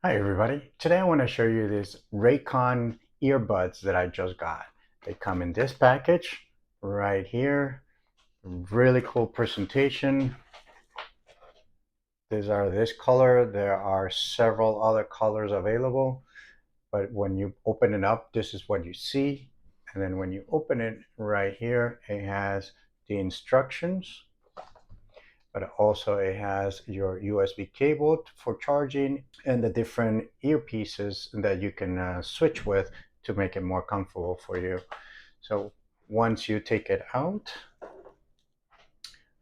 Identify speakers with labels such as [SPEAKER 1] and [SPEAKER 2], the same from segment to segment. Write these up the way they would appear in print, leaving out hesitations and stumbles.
[SPEAKER 1] Hi everybody. Today I want to show you these Raycon earbuds that I just got. They come in this package right here. Really cool presentation. These are this color. There are several other colors available, but when you open it up, this is what you see. And then when you open it right here, it has the instructions, but also it has your USB cable for charging and the different earpieces that you can switch with to make it more comfortable for you. So once you take it out,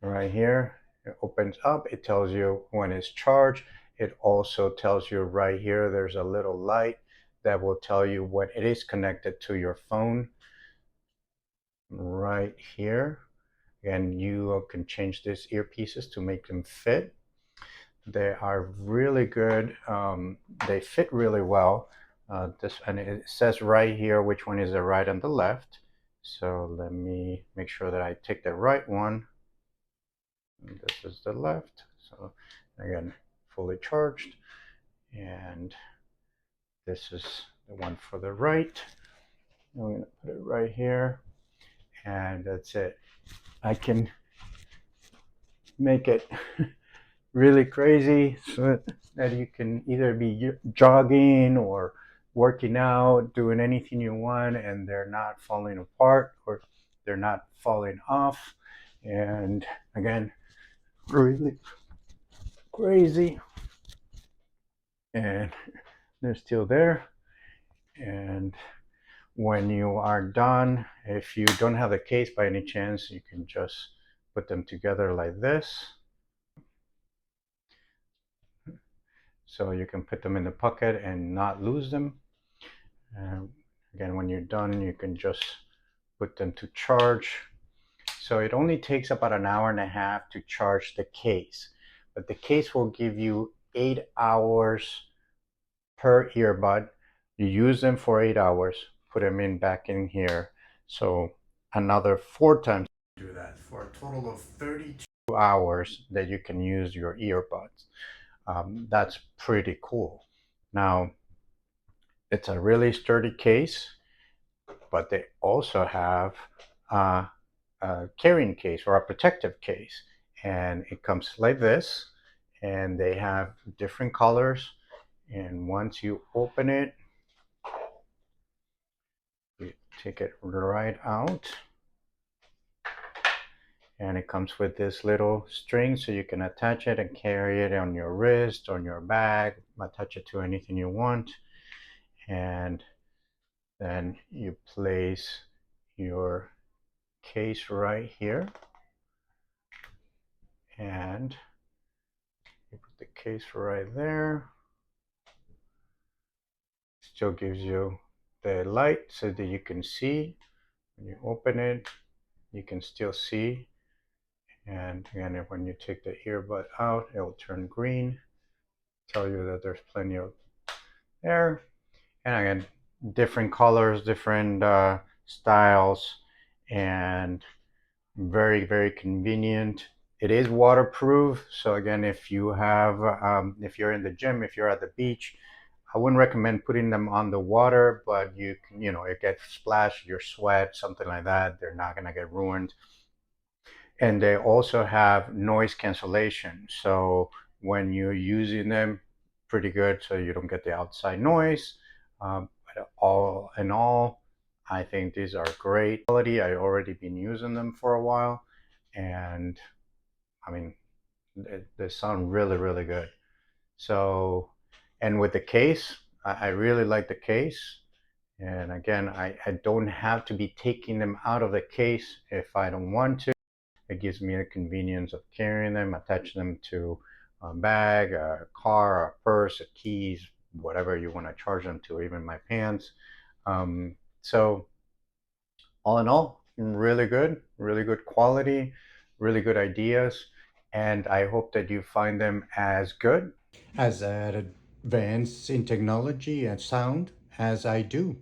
[SPEAKER 1] right here, it opens up, it tells you when it's charged. It also tells you right here, there's a little light that will tell you when it is connected to your phone right here. And you can change these earpieces to make them fit. They are really good. They fit really well. And it says right here which one is the right and the left. So let me make sure that I take the right one. And this is the left. So again, fully charged. And this is the one for the right. I'm going to put it right here. And that's it. I can make it really crazy so that you can either be jogging or working out, doing anything you want, and they're not falling apart or they're not falling off. And again, really crazy. And they're still there. And when you are done, if you don't have the case by any chance, you can just put them together like this. So you can put them in the pocket and not lose them. Again, when you're done, you can just put them to charge. So it only takes about an hour and a half to charge the case, but the case will give you 8 hours per earbud. You use them for 8 hours, put them in back in here. So another 4 times do that for a total of 32 hours that you can use your earbuds. That's pretty cool. Now, it's a really sturdy case, but they also have a carrying case or a protective case. And it comes like this, and they have different colors. And once you open it, you take it right out. And it comes with this little string so you can attach it and carry it on your wrist, on your bag, attach it to anything you want. And then you place your case right here, and you put the case right there. Still gives you the light so that you can see. When you open it, you can still see. And again, when you take the earbud out, it will turn green, tell you that there's plenty of air. And again, different colors, different styles, and very, very convenient. It is waterproof. So again, if if you're in the gym, if you're at the beach, I wouldn't recommend putting them on the water, but you can, it gets splashed, your sweat, something like that. They're not gonna get ruined. And they also have noise cancellation. So when you're using them, pretty good, so you don't get the outside noise. But all in all, I think these are great quality. I already been using them for a while, and I mean, they sound really, really good. So, and with the case, I really like the case. And again, I don't have to be taking them out of the case if I don't want to. It gives me the convenience of carrying them, attaching them to a bag, a car, a purse, a keys, whatever you want to charge them to, even my pants. So all in all, really good quality, really good ideas, and I hope that you find them as good, as advanced in technology and sound as I do.